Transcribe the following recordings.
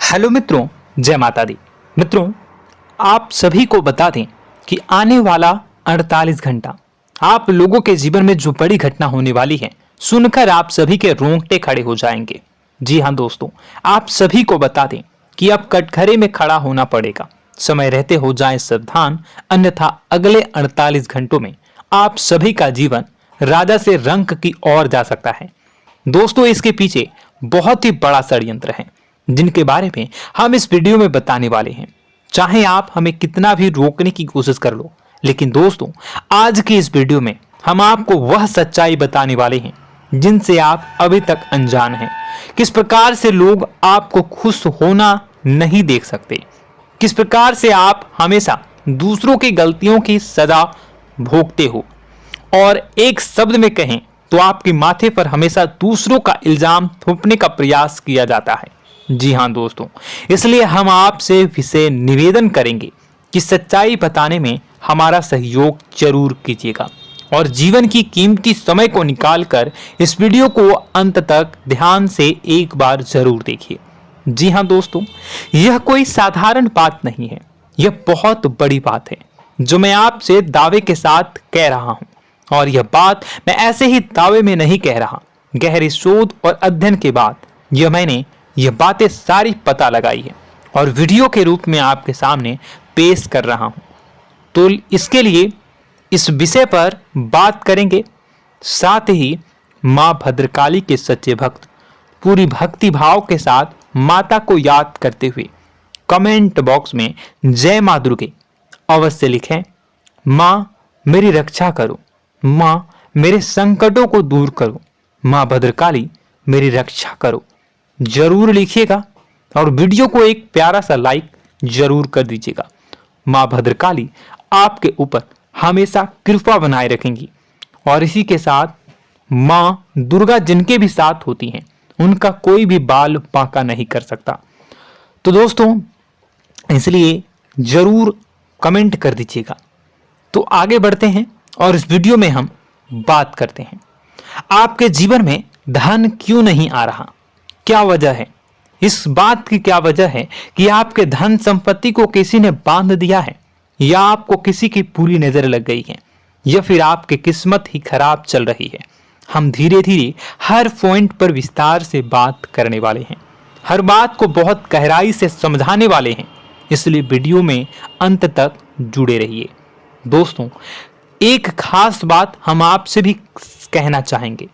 Hello मित्रों, जय माता दी। मित्रों, आप सभी को बता दें कि आने वाला 48 घंटा आप लोगों के जीवन में जो बड़ी घटना होने वाली है, सुनकर आप सभी के रोंगटे खड़े हो जाएंगे। जी हाँ दोस्तों, आप सभी को बता दें कि अब कटघरे में खड़ा होना पड़ेगा। समय रहते हो जाएं सावधान, अन्यथा अगले 48 घंटों में आप सभी का जीवन राजा से रंक की ओर जा सकता है। दोस्तों, इसके पीछे बहुत ही बड़ा षड्यंत्र है जिनके बारे में हम इस वीडियो में बताने वाले हैं। चाहे आप हमें कितना भी रोकने की कोशिश कर लो, लेकिन दोस्तों आज की इस वीडियो में हम आपको वह सच्चाई बताने वाले हैं जिनसे आप अभी तक अनजान हैं। किस प्रकार से लोग आपको खुश होना नहीं देख सकते, किस प्रकार से आप हमेशा दूसरों की गलतियों की सजा भोगते हो, और एक शब्द में कहें तो आपके माथे पर हमेशा दूसरों का इल्जाम थोपने का प्रयास किया जाता है। जी हाँ दोस्तों, इसलिए हम आपसे विशेष निवेदन करेंगे कि सच्चाई बताने में हमारा सहयोग जरूर कीजिएगा और जीवन की कीमती समय को निकालकर इस वीडियो को अंत तक ध्यान से एक बार जरूर देखिए। जी हाँ दोस्तों, यह कोई साधारण बात नहीं है, यह बहुत बड़ी बात है जो मैं आपसे दावे के साथ कह रहा हूं। और यह बात मैं ऐसे ही दावे में नहीं कह रहा, गहरी शोध और अध्ययन के बाद मैंने यह बातें सारी पता लगाई है और वीडियो के रूप में आपके सामने पेश कर रहा हूं। तो इसके लिए इस विषय पर बात करेंगे। साथ ही मां भद्रकाली के सच्चे भक्त पूरी भक्ति भाव के साथ माता को याद करते हुए कमेंट बॉक्स में जय मां दुर्गे अवश्य लिखें। मां मेरी रक्षा करो, मां मेरे संकटों को दूर करो, मां भद्रकाली मेरी रक्षा करो, जरूर लिखिएगा और वीडियो को एक प्यारा सा लाइक जरूर कर दीजिएगा। मां भद्रकाली आपके ऊपर हमेशा कृपा बनाए रखेंगी और इसी के साथ मां दुर्गा जिनके भी साथ होती हैं उनका कोई भी बाल बांका नहीं कर सकता। तो दोस्तों, इसलिए जरूर कमेंट कर दीजिएगा। तो आगे बढ़ते हैं और इस वीडियो में हम बात करते हैं, आपके जीवन में धन क्यों नहीं आ रहा, क्या वजह है। इस बात की क्या वजह है कि आपके धन संपत्ति को किसी ने बांध दिया है, या आपको किसी की पूरी नजर लग गई है, या फिर आपकी किस्मत ही खराब चल रही है। हम धीरे धीरे हर पॉइंट पर विस्तार से बात करने वाले हैं, हर बात को बहुत गहराई से समझाने वाले हैं, इसलिए वीडियो में अंत तक जुड़े रहिए। दोस्तों, एक खास बात हम आपसे भी कहना चाहेंगे,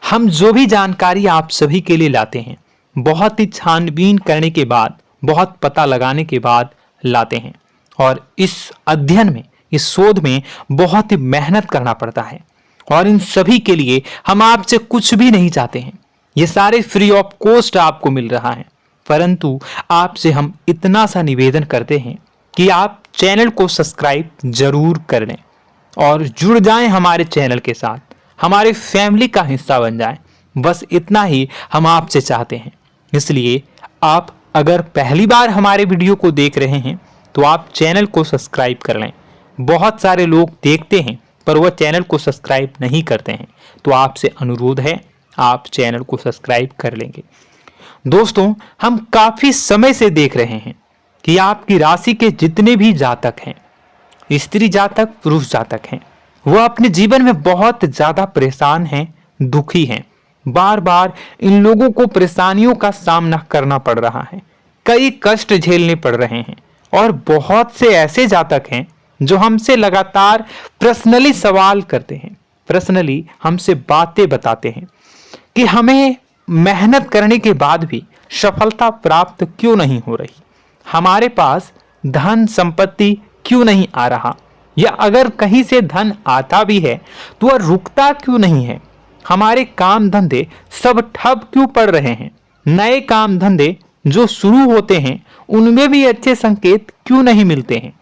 हम जो भी जानकारी आप सभी के लिए लाते हैं बहुत ही छानबीन करने के बाद, बहुत पता लगाने के बाद लाते हैं, और इस अध्ययन में, इस शोध में बहुत ही मेहनत करना पड़ता है। और इन सभी के लिए हम आपसे कुछ भी नहीं चाहते हैं, ये सारे फ्री ऑफ कॉस्ट आपको मिल रहा है, परंतु आपसे हम इतना सा निवेदन करते हैं कि आप चैनल को सब्सक्राइब जरूर कर लें और जुड़ जाएं हमारे चैनल के साथ, हमारे फैमिली का हिस्सा बन जाएं। बस इतना ही हम आपसे चाहते हैं। इसलिए आप अगर पहली बार हमारे वीडियो को देख रहे हैं तो आप चैनल को सब्सक्राइब कर लें। बहुत सारे लोग देखते हैं पर वह चैनल को सब्सक्राइब नहीं करते हैं, तो आपसे अनुरोध है आप चैनल को सब्सक्राइब कर लेंगे। दोस्तों, हम काफी समय से देख रहे हैं कि आपकी राशि के जितने भी जातक हैं, स्त्री जातक, पुरुष जातक हैं, वह अपने जीवन में बहुत ज्यादा परेशान हैं, दुखी हैं। बार बार इन लोगों को परेशानियों का सामना करना पड़ रहा है, कई कष्ट झेलने पड़ रहे हैं, और बहुत से ऐसे जातक हैं जो हमसे लगातार पर्सनली सवाल करते हैं, पर्सनली हमसे बातें बताते हैं कि हमें मेहनत करने के बाद भी सफलता प्राप्त क्यों नहीं हो रही, हमारे पास धन संपत्ति क्यों नहीं आ रहा, या अगर कहीं से धन आता भी है तो वह रुकता क्यों नहीं है, हमारे काम धंधे सब ठप क्यों पड़ रहे हैं, नए काम धंधे जो शुरू होते हैं उनमें भी अच्छे संकेत क्यों नहीं मिलते हैं,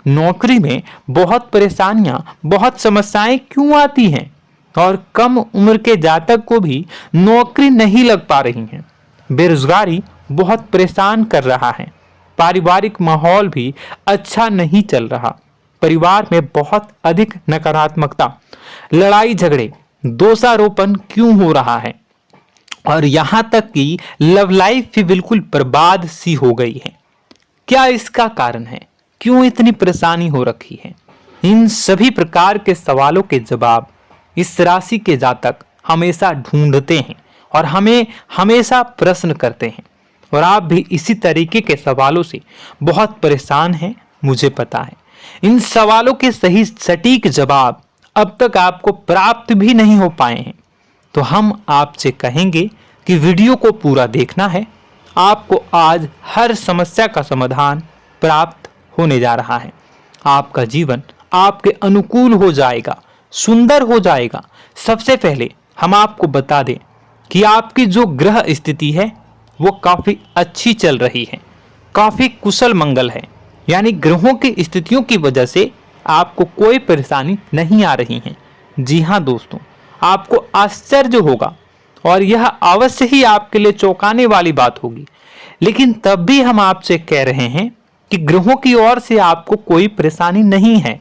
नौकरी में बहुत परेशानियां, बहुत समस्याएं क्यों आती हैं, और कम उम्र के जातक को भी नौकरी नहीं लग पा रही है, बेरोजगारी बहुत परेशान कर रहा है, पारिवारिक माहौल भी अच्छा नहीं चल रहा, परिवार में बहुत अधिक नकारात्मकता, लड़ाई झगड़े, दोषारोपण क्यों हो रहा है, और यहां तक कि लव लाइफ भी बिल्कुल बर्बाद सी हो गई है। क्या इसका कारण है? क्यों इतनी परेशानी हो रखी है? इन सभी प्रकार के सवालों के जवाब इस राशि के जातक हमेशा ढूंढते हैं और हमें हमेशा प्रश्न करते हैं। और आप भी इसी तरीके के सवालों से बहुत परेशान हैं, मुझे पता है। इन सवालों के सही सटीक जवाब अब तक आपको प्राप्त भी नहीं हो पाए हैं, तो हम आपसे कहेंगे कि वीडियो को पूरा देखना है। आपको आज हर समस्या का समाधान प्राप्त होने जा रहा है। आपका जीवन आपके अनुकूल हो जाएगा, सुंदर हो जाएगा। सबसे पहले हम आपको बता दें कि आपकी जो ग्रह स्थिति है वो काफी अच्छी चल रही है, काफी कुशल मंगल है। यानी ग्रहों की स्थितियों की वजह से आपको कोई परेशानी नहीं आ रही है। जी हाँ दोस्तों, आपको आश्चर्य होगा और यह अवश्य ही आपके लिए चौंकाने वाली बात होगी, लेकिन तब भी हम आपसे कह रहे हैं कि ग्रहों की ओर से आपको कोई परेशानी नहीं है।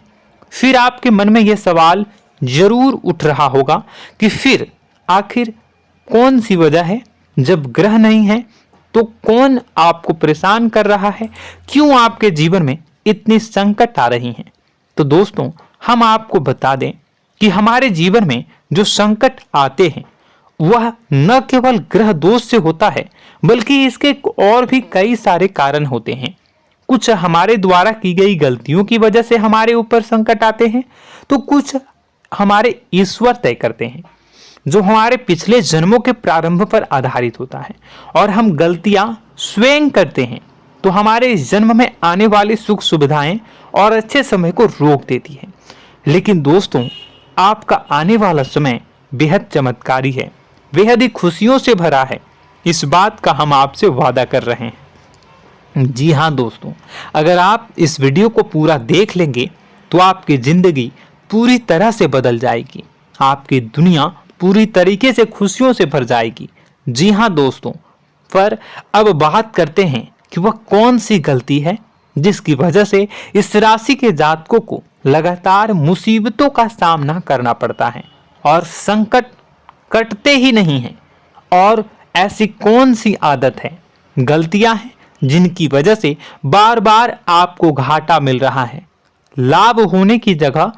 फिर आपके मन में यह सवाल जरूर उठ रहा होगा कि फिर आखिर कौन सी वजह है? जब ग्रह नहीं है तो कौन आपको परेशान कर रहा है? क्यों आपके जीवन में इतनी संकट आ रही हैं? तो दोस्तों, हम आपको बता दें कि हमारे जीवन में जो संकट आते हैं वह न केवल ग्रह दोष से होता है, बल्कि इसके और भी कई सारे कारण होते हैं। कुछ हमारे द्वारा की गई गलतियों की वजह से हमारे ऊपर संकट आते हैं, तो कुछ हमारे ईश्वर तय करते हैं, जो हमारे पिछले जन्मों के प्रारंभ पर आधारित होता है। और हम गलतियां स्वयं करते हैं तो हमारे इस जन्म में आने वाली सुख सुविधाएं और अच्छे समय को रोक देती है। लेकिन दोस्तों, आपका आने वाला समय बेहद चमत्कारी है, बेहद ही खुशियों से भरा है। इस बात का हम आपसे वादा कर रहे हैं। जी हाँ दोस्तों, अगर आप इस वीडियो को पूरा देख लेंगे तो आपकी जिंदगी पूरी तरह से बदल जाएगी, आपकी दुनिया पूरी तरीके से खुशियों से भर जाएगी। जी हाँ दोस्तों, पर अब बात करते हैं कि वह कौन सी गलती है जिसकी वजह से इस राशि के जातकों को लगातार मुसीबतों का सामना करना पड़ता है और संकट कटते ही नहीं हैं। और ऐसी कौन सी आदत है, गलतियां हैं जिनकी वजह से बार बार आपको घाटा मिल रहा है, लाभ होने की जगह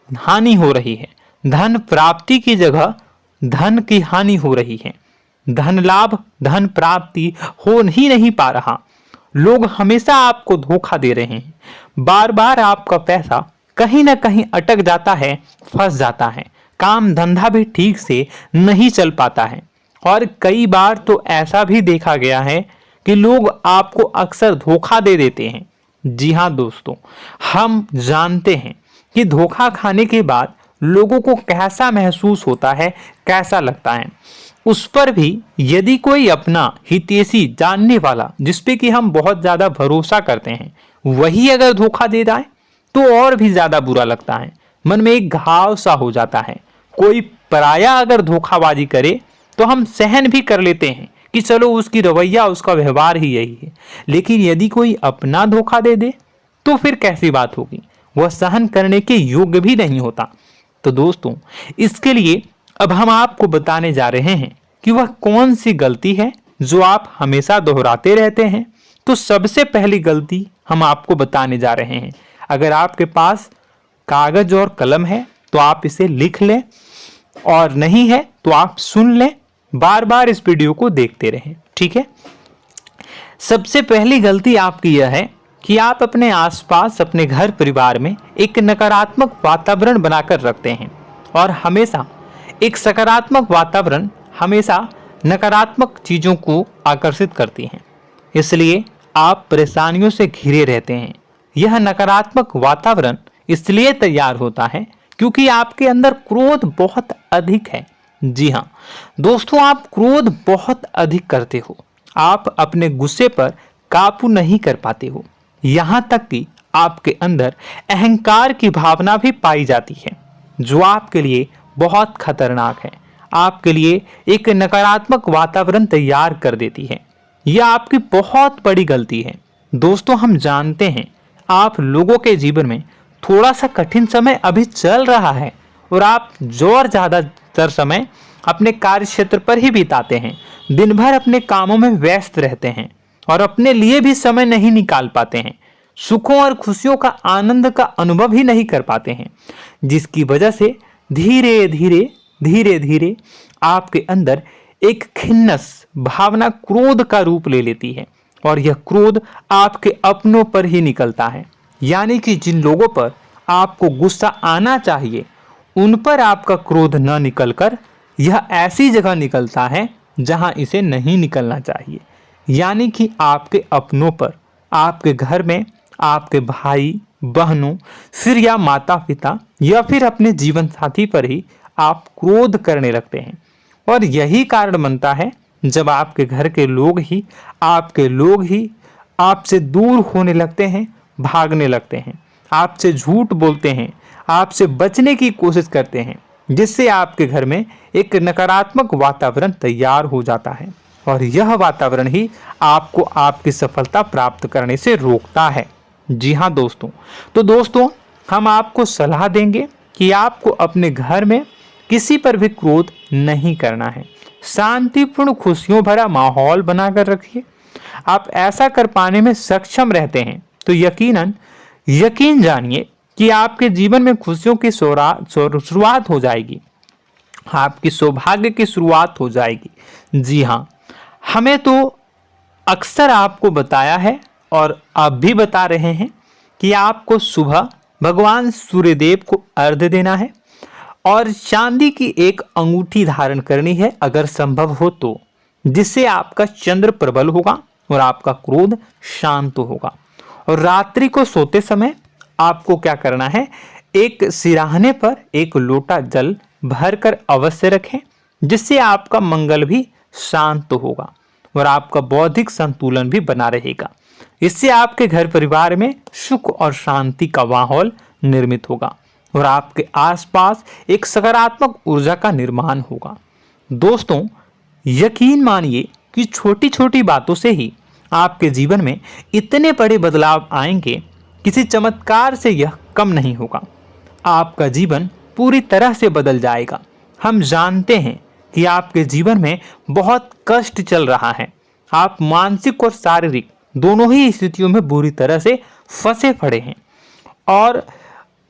हानि हो रही है, धन प्राप्ति की जगह धन की हानि हो रही है, धन लाभ धन प्राप्ति हो ही नहीं पा रहा, लोग हमेशा आपको धोखा दे रहे हैं, बार बार आपका पैसा कहीं ना कहीं अटक जाता है, फंस जाता है, काम धंधा भी ठीक से नहीं चल पाता है। और कई बार तो ऐसा भी देखा गया है कि लोग आपको अक्सर धोखा दे देते हैं। जी हाँ दोस्तों, हम जानते हैं कि धोखा खाने के बाद लोगों को कैसा महसूस होता है, कैसा लगता है। उस पर भी यदि कोई अपना हितैषी जानने वाला, जिसपे कि हम बहुत ज्यादा भरोसा करते हैं, वही अगर धोखा दे जाए तो और भी ज्यादा बुरा लगता है, मन में एक घाव सा हो जाता है। कोई पराया अगर धोखाबाजी करे तो हम सहन भी कर लेते हैं कि चलो उसकी रवैया, उसका व्यवहार ही यही है। लेकिन यदि कोई अपना धोखा दे दे तो फिर कैसी बात होगी, वह सहन करने के योग्य भी नहीं होता। तो दोस्तों, इसके लिए अब हम आपको बताने जा रहे हैं कि वह कौन सी गलती है जो आप हमेशा दोहराते रहते हैं। तो सबसे पहली गलती हम आपको बताने जा रहे हैं। अगर आपके पास कागज और कलम है तो आप इसे लिख लें, और नहीं है तो आप सुन लें, बार बार इस वीडियो को देखते रहें, ठीक है। सबसे पहली गलती आपकी यह है कि आप अपने आसपास, अपने घर परिवार में एक नकारात्मक वातावरण बनाकर रखते हैं, और हमेशा एक सकारात्मक वातावरण हमेशा नकारात्मक चीजों को आकर्षित करती हैं। इसलिए आप परेशानियों से घिरे रहते हैं। यह नकारात्मक वातावरण इसलिए तैयार होता है क्योंकि आपके अंदर क्रोध बहुत अधिक है। जी हाँ दोस्तों, आप क्रोध बहुत अधिक करते हो, आप अपने गुस्से पर काबू नहीं कर पाते हो, यहाँ तक कि आपके अंदर अहंकार की भावना भी पाई जाती है, जो आपके लिए बहुत खतरनाक है, आपके लिए एक नकारात्मक वातावरण तैयार कर देती है। यह आपकी बहुत बड़ी गलती है। दोस्तों, हम जानते हैं आप लोगों के जीवन में थोड़ा सा कठिन समय अभी चल रहा है, और आप और ज्यादातर समय अपने कार्य क्षेत्र पर ही बिताते हैं, दिन भर अपने कामों में व्यस्त रहते हैं और अपने लिए भी समय नहीं निकाल पाते हैं, सुखों और खुशियों का आनंद का अनुभव ही नहीं कर पाते हैं, जिसकी वजह से धीरे धीरे धीरे धीरे आपके अंदर एक खिन्नस भावना क्रोध का रूप ले लेती है और यह क्रोध आपके अपनों पर ही निकलता है। यानी कि जिन लोगों पर आपको गुस्सा आना चाहिए उन पर आपका क्रोध न निकलकर यह ऐसी जगह निकलता है जहां इसे नहीं निकलना चाहिए। यानी कि आपके अपनों पर, आपके घर में आपके भाई बहनों, फिर या माता पिता या फिर अपने जीवन साथी पर ही आप क्रोध करने लगते हैं। और यही कारण बनता है जब आपके घर के लोग ही आपसे दूर होने लगते हैं, भागने लगते हैं, आपसे झूठ बोलते हैं, आपसे बचने की कोशिश करते हैं, जिससे आपके घर में एक नकारात्मक वातावरण तैयार हो जाता है और यह वातावरण ही आपको आपकी सफलता प्राप्त करने से रोकता है। जी हाँ दोस्तों, तो दोस्तों हम आपको सलाह देंगे कि आपको अपने घर में किसी पर भी क्रोध नहीं करना है। शांतिपूर्ण खुशियों भरा माहौल बनाकर रखिए। आप ऐसा कर पाने में सक्षम रहते हैं तो यकीन जानिए कि आपके जीवन में खुशियों की शुरुआत हो जाएगी, आपकी सौभाग्य की शुरुआत हो जाएगी। जी हाँ, हमें तो अक्सर आपको बताया है और आप भी बता रहे हैं कि आपको सुबह भगवान सूर्यदेव को अर्घ्य देना है और चांदी की एक अंगूठी धारण करनी है अगर संभव हो तो, जिससे आपका चंद्र प्रबल होगा और आपका क्रोध शांत होगा। और रात्रि को सोते समय आपको क्या करना है, एक सिराहने पर एक लोटा जल भरकर अवश्य रखें, जिससे आपका मंगल भी शांत होगा और आपका बौद्धिक संतुलन भी बना रहेगा। इससे आपके घर परिवार में सुख और शांति का माहौल निर्मित होगा और आपके आसपास एक सकारात्मक ऊर्जा का निर्माण होगा। दोस्तों यकीन मानिए कि छोटी छोटी बातों से ही आपके जीवन में इतने बड़े बदलाव आएंगे, किसी चमत्कार से यह कम नहीं होगा। आपका जीवन पूरी तरह से बदल जाएगा। हम जानते हैं कि आपके जीवन में बहुत कष्ट चल रहा है, आप मानसिक और शारीरिक दोनों ही स्थितियों में बुरी तरह से फंसे पड़े हैं और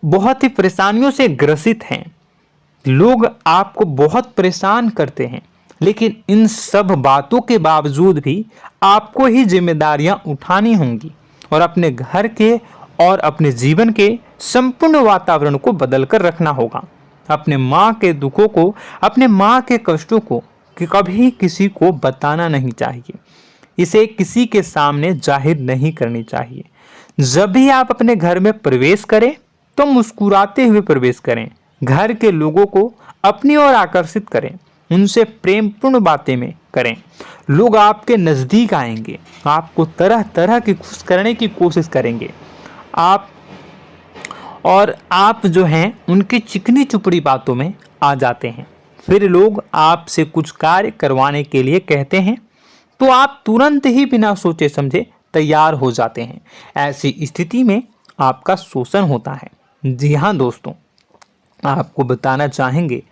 बहुत ही परेशानियों से ग्रसित हैं। लोग आपको बहुत परेशान करते हैं, लेकिन इन सब बातों के बावजूद भी आपको ही जिम्मेदारियां उठानी होंगी और अपने घर के और अपने जीवन के संपूर्ण वातावरण को बदलकर रखना होगा। अपने माँ के दुखों को, अपने माँ के कष्टों को कभी किसी को बताना नहीं चाहिए, इसे किसी के सामने जाहिर नहीं करनी चाहिए। जब भी आप अपने घर में प्रवेश करें तो मुस्कुराते हुए प्रवेश करें, घर के लोगों को अपनी ओर आकर्षित करें, उनसे प्रेमपूर्ण बातें में करें। लोग आपके नज़दीक आएंगे, आपको तरह तरह की खुश करने की कोशिश करेंगे। आप जो हैं उनकी चिकनी चुपड़ी बातों में आ जाते हैं। फिर लोग आपसे कुछ कार्य करवाने के लिए कहते हैं तो आप तुरंत ही बिना सोचे समझे तैयार हो जाते हैं। ऐसी स्थिति में आपका शोषण होता है। जी हाँ दोस्तों, आपको बताना चाहेंगे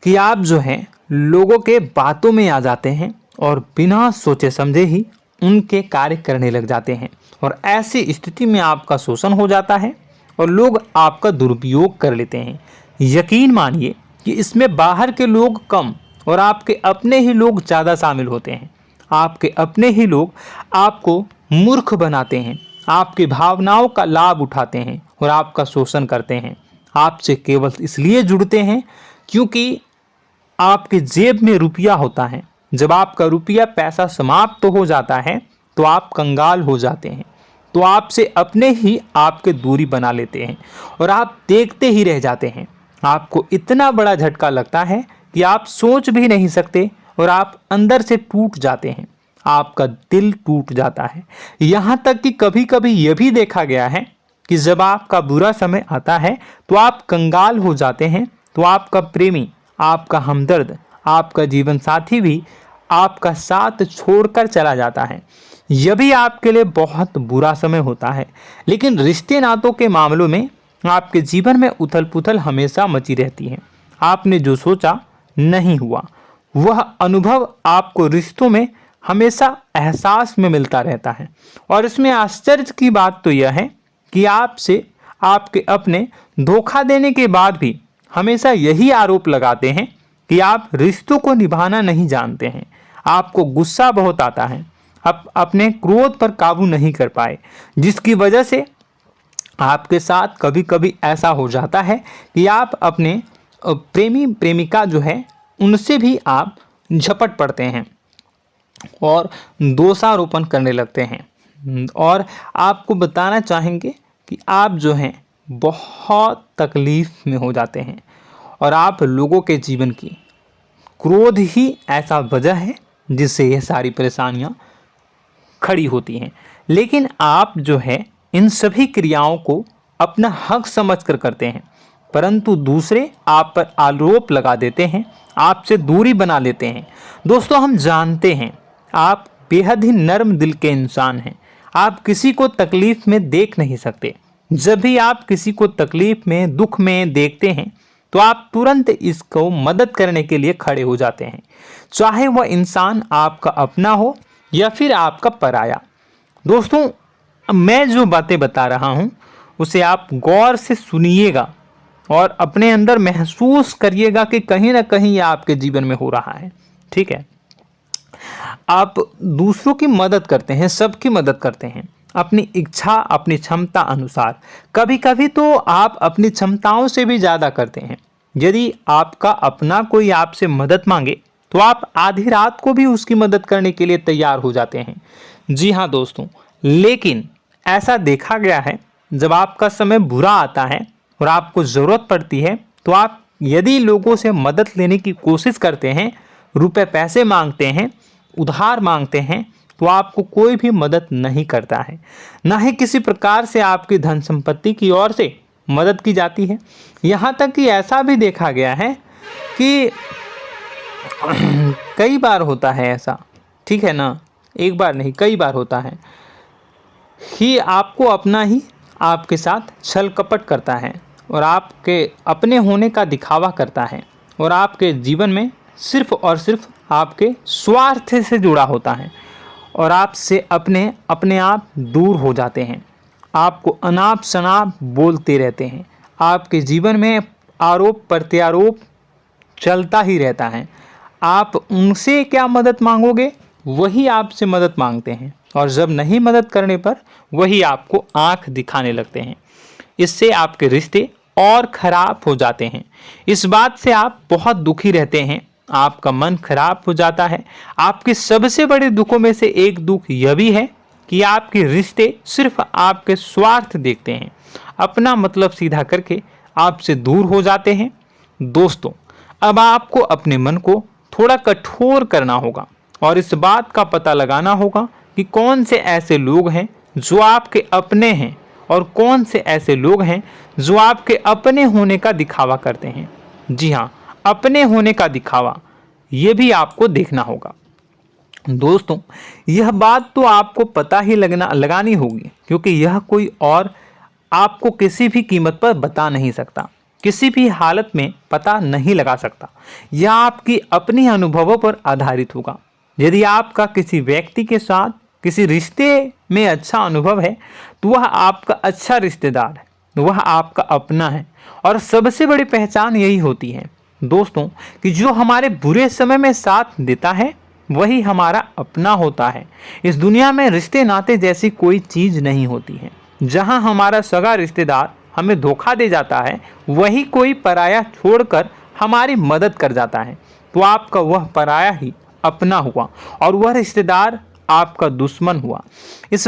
कि आप जो हैं लोगों के बातों में आ जाते हैं और बिना सोचे समझे ही उनके कार्य करने लग जाते हैं और ऐसी स्थिति में आपका शोषण हो जाता है और लोग आपका दुरुपयोग कर लेते हैं। यकीन मानिए कि इसमें बाहर के लोग कम और आपके अपने ही लोग ज़्यादा शामिल होते हैं। आपके अपने ही लोग आपको मूर्ख बनाते हैं, आपकी भावनाओं का लाभ उठाते हैं और आपका शोषण करते हैं। आपसे केवल इसलिए जुड़ते हैं क्योंकि आपके जेब में रुपया होता है। जब आपका रुपया पैसा समाप्त हो जाता है तो आप कंगाल हो जाते हैं, तो आपसे अपने ही आपके दूरी बना लेते हैं और आप देखते ही रह जाते हैं। आपको इतना बड़ा झटका लगता है कि आप सोच भी नहीं सकते और आप अंदर से टूट जाते हैं, आपका दिल टूट जाता है। यहाँ तक कि कभी कभी यह भी देखा गया है कि जब आपका बुरा समय आता है तो आप कंगाल हो जाते हैं, तो आपका प्रेमी, आपका हमदर्द, आपका जीवन साथी भी आपका साथ छोड़कर चला जाता है। यह भी आपके लिए बहुत बुरा समय होता है। लेकिन रिश्ते नातों के मामलों में आपके जीवन में उथल पुथल हमेशा मची रहती है। आपने जो सोचा नहीं हुआ। वह अनुभव आपको रिश्तों में हमेशा एहसास में मिलता रहता है। और इसमें आश्चर्य की बात तो यह है कि आपसे आपके अपने धोखा देने के बाद भी हमेशा यही आरोप लगाते हैं कि आप रिश्तों को निभाना नहीं जानते हैं। आपको गुस्सा बहुत आता है, आप अपने क्रोध पर काबू नहीं कर पाए, जिसकी वजह से आपके साथ कभी कभी ऐसा हो जाता है कि आप अपने प्रेमी प्रेमिका जो है उनसे भी आप झपट पड़ते हैं और दोषारोपण करने लगते हैं। और आपको बताना चाहेंगे कि आप जो हैं बहुत तकलीफ में हो जाते हैं और आप लोगों के जीवन की क्रोध ही ऐसा वजह है जिससे यह सारी परेशानियां खड़ी होती हैं। लेकिन आप जो है इन सभी क्रियाओं को अपना हक समझकर करते हैं, परंतु दूसरे आप पर आरोप लगा देते हैं, आपसे दूरी बना लेते हैं। दोस्तों, हम जानते हैं आप बेहद ही नर्म दिल के इंसान हैं। आप किसी को तकलीफ में देख नहीं सकते। जब भी आप किसी को तकलीफ में, दुख में देखते हैं तो आप तुरंत इसको मदद करने के लिए खड़े हो जाते हैं, चाहे वह इंसान आपका अपना हो या फिर आपका पराया। दोस्तों, मैं जो बातें बता रहा हूं उसे आप गौर से सुनिएगा और अपने अंदर महसूस करिएगा कि कहीं ना कहीं यह आपके जीवन में हो रहा है। ठीक है, आप दूसरों की मदद करते हैं, सबकी मदद करते हैं अपनी इच्छा, अपनी क्षमता अनुसार। कभी कभी तो आप अपनी क्षमताओं से भी ज़्यादा करते हैं। यदि आपका अपना कोई आपसे मदद मांगे तो आप आधी रात को भी उसकी मदद करने के लिए तैयार हो जाते हैं। जी हाँ दोस्तों, लेकिन ऐसा देखा गया है जब आपका समय बुरा आता है और आपको ज़रूरत पड़ती है तो आप यदि लोगों से मदद लेने की कोशिश करते हैं, रुपए पैसे मांगते हैं, उधार मांगते हैं, तो आपको कोई भी मदद नहीं करता है। ना ही किसी प्रकार से आपकी धन संपत्ति की ओर से मदद की जाती है। यहाँ तक कि ऐसा भी देखा गया है कि कई बार होता है ऐसा, ठीक है ना, एक बार नहीं कई बार होता है कि आपको अपना ही आपके साथ छल कपट करता है और आपके अपने होने का दिखावा करता है और आपके जीवन में सिर्फ और सिर्फ आपके स्वार्थ से जुड़ा होता है और आपसे अपने आप दूर हो जाते हैं। आपको अनाप शनाप बोलते रहते हैं। आपके जीवन में आरोप प्रत्यारोप चलता ही रहता है। आप उनसे क्या मदद मांगोगे, वही आपसे मदद मांगते हैं और जब नहीं मदद करने पर वही आपको आंख दिखाने लगते हैं। इससे आपके रिश्ते और खराब हो जाते हैं। इस बात से आप बहुत दुखी रहते हैं, आपका मन खराब हो जाता है। आपके सबसे बड़े दुखों में से एक दुख यह भी है कि आपके रिश्ते सिर्फ आपके स्वार्थ देखते हैं, अपना मतलब सीधा करके आपसे दूर हो जाते हैं। दोस्तों, अब आपको अपने मन को थोड़ा कठोर करना होगा और इस बात का पता लगाना होगा कि कौन से ऐसे लोग हैं जो आपके अपने हैं और कौन से ऐसे लोग हैं जो आपके अपने होने का दिखावा करते हैं। जी हाँ, अपने होने का दिखावा, ये भी आपको देखना होगा। दोस्तों, यह बात तो आपको पता ही लगानी होगी, क्योंकि यह कोई और आपको किसी भी कीमत पर बता नहीं सकता, किसी भी हालत में पता नहीं लगा सकता। यह आपकी अपनी अनुभवों पर आधारित होगा। यदि आपका किसी व्यक्ति के साथ किसी रिश्ते में अच्छा अनुभव है तो वह आपका अच्छा रिश्तेदार है, वह आपका अपना है। और सबसे बड़ी पहचान यही होती है दोस्तों कि जो हमारे बुरे समय में साथ देता है वही हमारा अपना होता है। इस दुनिया में रिश्ते नाते जैसी कोई चीज़ नहीं होती है। जहां हमारा सगा रिश्तेदार हमें धोखा दे जाता है, वही कोई पराया छोड़कर हमारी मदद कर जाता है, तो आपका वह पराया ही अपना हुआ और वह रिश्तेदार आपका दुश्मन हुआ। इस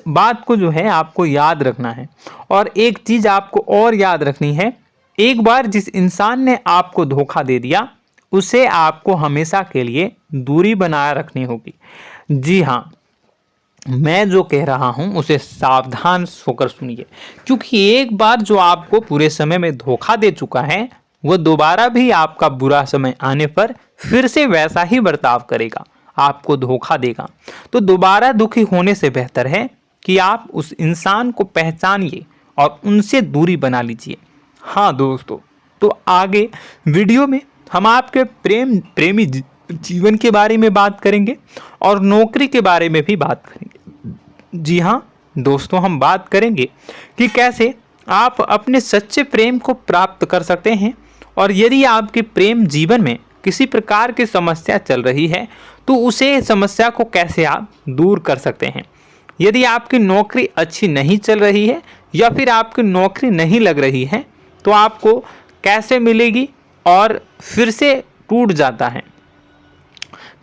बात को जो है आपको याद रखना है। और एक चीज़ आपको और याद रखनी है, एक बार जिस इंसान ने आपको धोखा दे दिया उसे आपको हमेशा के लिए दूरी बनाए रखनी होगी। जी हाँ, मैं जो कह रहा हूं उसे सावधान होकर सुनिए, क्योंकि एक बार जो आपको पूरे समय में धोखा दे चुका है वह दोबारा भी आपका बुरा समय आने पर फिर से वैसा ही बर्ताव करेगा, आपको धोखा देगा। तो दोबारा दुखी होने से बेहतर है कि आप उस इंसान को पहचानिए और उनसे दूरी बना लीजिए। हाँ दोस्तों, तो आगे वीडियो में हम आपके प्रेमी जीवन के बारे में बात करेंगे और नौकरी के बारे में भी बात करेंगे। जी हाँ दोस्तों, हम बात करेंगे कि कैसे आप अपने सच्चे प्रेम को प्राप्त कर सकते हैं, और यदि आपके प्रेम जीवन में किसी प्रकार की समस्या चल रही है तो उसे समस्या को कैसे आप दूर कर सकते हैं। यदि आपकी नौकरी अच्छी नहीं चल रही है या फिर आपकी नौकरी नहीं लग रही है तो आपको कैसे मिलेगी और फिर से टूट जाता है,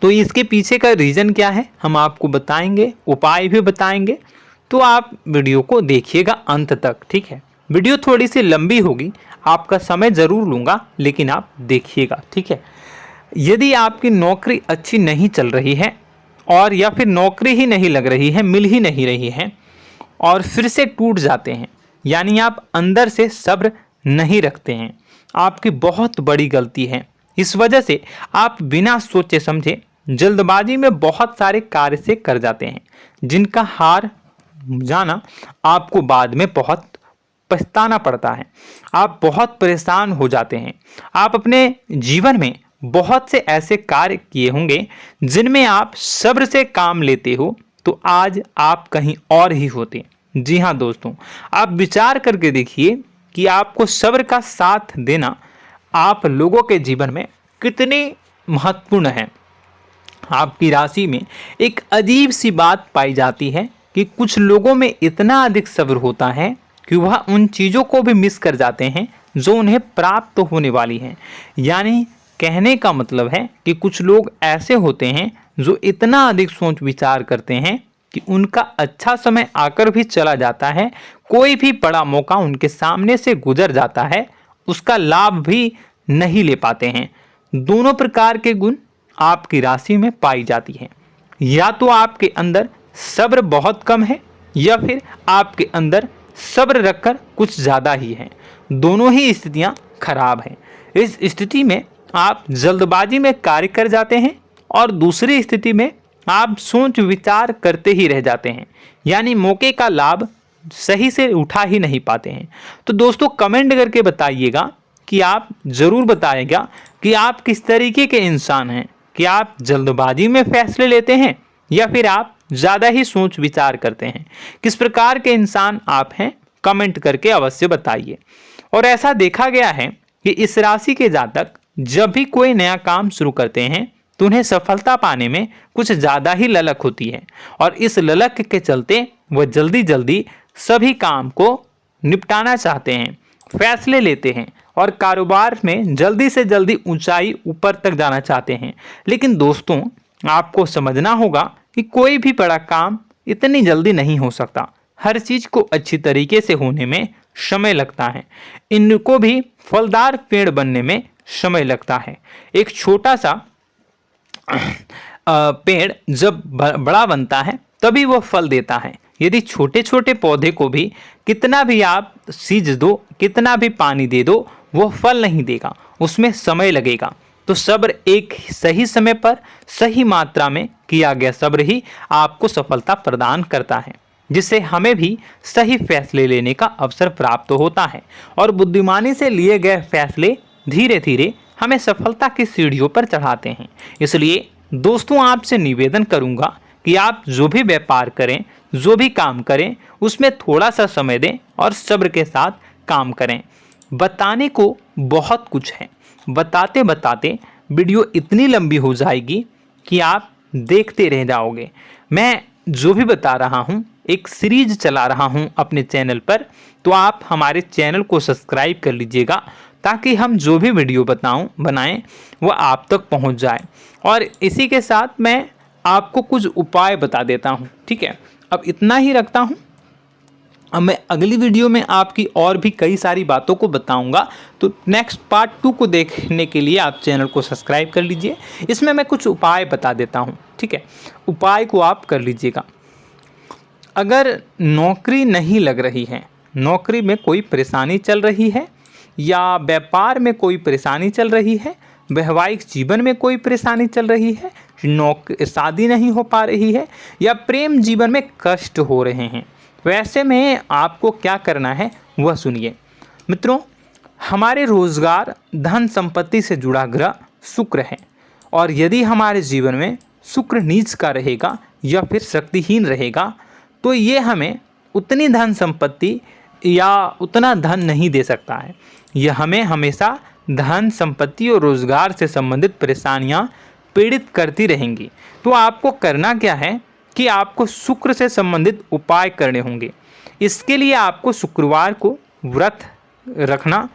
तो इसके पीछे का रीज़न क्या है हम आपको बताएंगे, उपाय भी बताएंगे। तो आप वीडियो को देखिएगा अंत तक, ठीक है। वीडियो थोड़ी सी लंबी होगी, आपका समय ज़रूर लूँगा, लेकिन आप देखिएगा, ठीक है। यदि आपकी नौकरी अच्छी नहीं चल रही है और या फिर नौकरी ही नहीं लग रही है, मिल ही नहीं रही है और फिर से टूट जाते हैं, यानी आप अंदर से सब्र नहीं रखते हैं, आपकी बहुत बड़ी गलती है। इस वजह से आप बिना सोचे समझे जल्दबाजी में बहुत सारे कार्य से कर जाते हैं, जिनका हार जाना आपको बाद में बहुत पछताना पड़ता है। आप बहुत परेशान हो जाते हैं। आप अपने जीवन में बहुत से ऐसे कार्य किए होंगे जिनमें आप सब्र से काम लेते हो, तो आज आप कहीं और ही होते। जी हाँ दोस्तों, आप विचार करके देखिए कि आपको सब्र का साथ देना आप लोगों के जीवन में कितनी महत्वपूर्ण है। आपकी राशि में एक अजीब सी बात पाई जाती है कि कुछ लोगों में इतना अधिक सब्र होता है कि वह उन चीज़ों को भी मिस कर जाते हैं जो उन्हें प्राप्त होने वाली हैं। यानी कहने का मतलब है कि कुछ लोग ऐसे होते हैं जो इतना अधिक सोच विचार करते हैं कि उनका अच्छा समय आकर भी चला जाता है, कोई भी बड़ा मौका उनके सामने से गुजर जाता है, उसका लाभ भी नहीं ले पाते हैं। दोनों प्रकार के गुण आपकी राशि में पाई जाती हैं। या तो आपके अंदर सब्र बहुत कम है या फिर आपके अंदर सब्र रखकर कुछ ज़्यादा ही है। दोनों ही स्थितियाँ खराब हैं। इस स्थिति में आप जल्दबाजी में कार्य कर जाते हैं और दूसरी स्थिति में आप सोच विचार करते ही रह जाते हैं, यानी मौके का लाभ सही से उठा ही नहीं पाते हैं। तो दोस्तों कमेंट करके बताइएगा कि आप ज़रूर बताइएगा कि आप किस तरीके के इंसान हैं, कि आप जल्दबाजी में फैसले लेते हैं या फिर आप ज़्यादा ही सोच विचार करते हैं। किस प्रकार के इंसान आप हैं, कमेंट करके अवश्य बताइए। और ऐसा देखा गया है कि इस राशि के जातक जब भी कोई नया काम शुरू करते हैं तो उन्हें सफलता पाने में कुछ ज़्यादा ही ललक होती है, और इस ललक के चलते वह जल्दी जल्दी सभी काम को निपटाना चाहते हैं, फैसले लेते हैं और कारोबार में जल्दी से जल्दी ऊंचाई ऊपर तक जाना चाहते हैं। लेकिन दोस्तों आपको समझना होगा कि कोई भी बड़ा काम इतनी जल्दी नहीं हो सकता। हर चीज़ को अच्छी तरीके से होने में समय लगता है। इनको भी फलदार पेड़ बनने में समय लगता है। एक छोटा सा पेड़ जब बड़ा बनता है तभी वो फल देता है। यदि छोटे छोटे पौधे को भी कितना भी आप सींच दो, कितना भी पानी दे दो, वो फल नहीं देगा, उसमें समय लगेगा। तो सब्र एक सही समय पर सही मात्रा में किया गया सब्र ही आपको सफलता प्रदान करता है, जिससे हमें भी सही फैसले लेने का अवसर प्राप्त होता है और बुद्धिमानी से लिए गए फैसले धीरे धीरे हमें सफलता की सीढ़ियों पर चढ़ाते हैं। इसलिए दोस्तों आपसे निवेदन करूंगा कि आप जो भी व्यापार करें, जो भी काम करें, उसमें थोड़ा सा समय दें और सब्र के साथ काम करें। बताने को बहुत कुछ है, बताते बताते वीडियो इतनी लंबी हो जाएगी कि आप देखते रह जाओगे। मैं जो भी बता रहा हूँ एक सीरीज चला रहा हूँ अपने चैनल पर, तो आप हमारे चैनल को सब्सक्राइब कर लीजिएगा ताकि हम जो भी वीडियो बनाएं वो आप तक पहुँच जाए। और इसी के साथ मैं आपको कुछ उपाय बता देता हूँ, ठीक है। अब इतना ही रखता हूँ। अब मैं अगली वीडियो में आपकी और भी कई सारी बातों को बताऊंगा, तो नेक्स्ट पार्ट 2 को देखने के लिए आप चैनल को सब्सक्राइब कर लीजिए। इसमें मैं कुछ उपाय बता देता हूं, ठीक है। उपाय को आप कर लीजिएगा। अगर नौकरी नहीं लग रही है, नौकरी में कोई परेशानी चल रही है, या व्यापार में कोई परेशानी चल रही है, वैवाहिक जीवन में कोई परेशानी चल रही है, शादी नहीं हो पा रही है, या प्रेम जीवन में कष्ट हो रहे हैं, वैसे में आपको क्या करना है वह सुनिए। मित्रों, हमारे रोजगार धन संपत्ति से जुड़ा ग्रह शुक्र है, और यदि हमारे जीवन में शुक्र नीच का रहेगा या फिर शक्तिहीन रहेगा तो ये हमें उतनी धन संपत्ति या उतना धन नहीं दे सकता है। यह हमें हमेशा धन संपत्ति और रोजगार से संबंधित परेशानियां पीड़ित करती रहेंगी। तो आपको करना क्या है कि आपको शुक्र से संबंधित उपाय करने होंगे। इसके लिए आपको शुक्रवार को व्रत रखना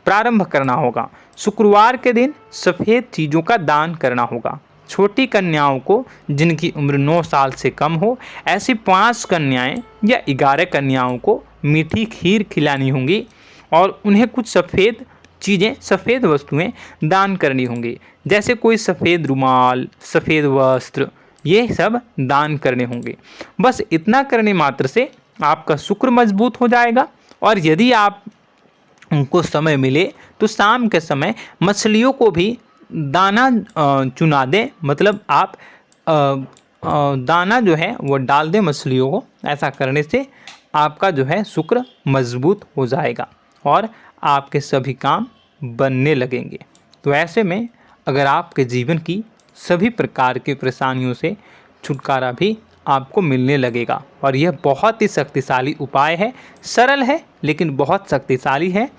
प्रारंभ करना होगा। शुक्रवार के दिन सफ़ेद चीज़ों का दान करना होगा। छोटी कन्याओं को जिनकी उम्र 9 साल से कम हो, ऐसी 5 कन्याएं या 11 कन्याओं को मीठी खीर खिलानी होंगी और उन्हें कुछ सफ़ेद चीज़ें, सफ़ेद वस्तुएं दान करनी होंगी, जैसे कोई सफ़ेद रुमाल, सफ़ेद वस्त्र, ये सब दान करने होंगे। बस इतना करने मात्र से आपका शुक्र मजबूत हो जाएगा। और यदि आप उनको समय मिले तो शाम के समय मछलियों को भी दाना चुना दें, मतलब आप दाना जो है वो डाल दें मछलियों को। ऐसा करने से आपका जो है शुक्र मजबूत हो जाएगा और आपके सभी काम बनने लगेंगे। तो ऐसे में अगर आपके जीवन की सभी प्रकार की परेशानियों से छुटकारा भी आपको मिलने लगेगा। और यह बहुत ही शक्तिशाली उपाय है, सरल है लेकिन बहुत शक्तिशाली है।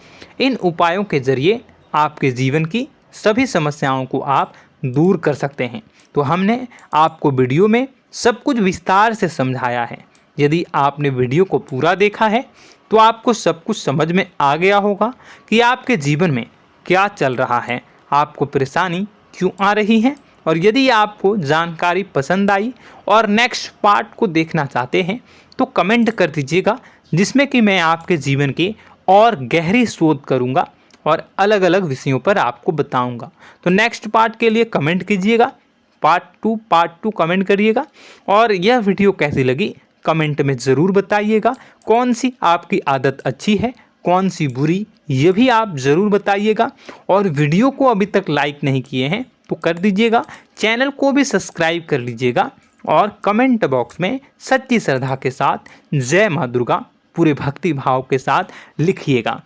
इन उपायों के ज़रिए आपके जीवन की सभी समस्याओं को आप दूर कर सकते हैं। तो हमने आपको वीडियो में सब कुछ विस्तार से समझाया है। यदि आपने वीडियो को पूरा देखा है तो आपको सब कुछ समझ में आ गया होगा कि आपके जीवन में क्या चल रहा है, आपको परेशानी क्यों आ रही है। और यदि आपको जानकारी पसंद आई और नेक्स्ट पार्ट को देखना चाहते हैं तो कमेंट कर दीजिएगा, जिसमें कि मैं आपके जीवन की और गहरी शोध करूंगा और अलग अलग विषयों पर आपको बताऊंगा। तो नेक्स्ट पार्ट के लिए कमेंट कीजिएगा, पार्ट टू कमेंट करिएगा। और यह वीडियो कैसी लगी कमेंट में ज़रूर बताइएगा। कौन सी आपकी आदत अच्छी है, कौन सी बुरी, ये भी आप ज़रूर बताइएगा। और वीडियो को अभी तक लाइक नहीं किए हैं तो कर दीजिएगा, चैनल को भी सब्सक्राइब कर लीजिएगा और कमेंट बॉक्स में सच्ची श्रद्धा के साथ जय माँ दुर्गा पूरे भक्ति भाव के साथ लिखिएगा।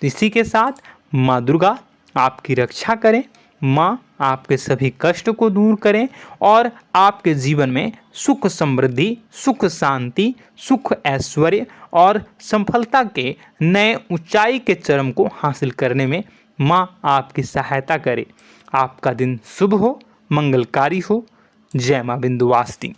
इसी के साथ माँ दुर्गा आपकी रक्षा करें, माँ आपके सभी कष्ट को दूर करें और आपके जीवन में सुख समृद्धि, सुख शांति, सुख ऐश्वर्य और सफलता के नए ऊंचाई के चरम को हासिल करने में माँ आपकी सहायता करे। आपका दिन शुभ हो, मंगलकारी हो। जय माँ विंध्यवासिनी।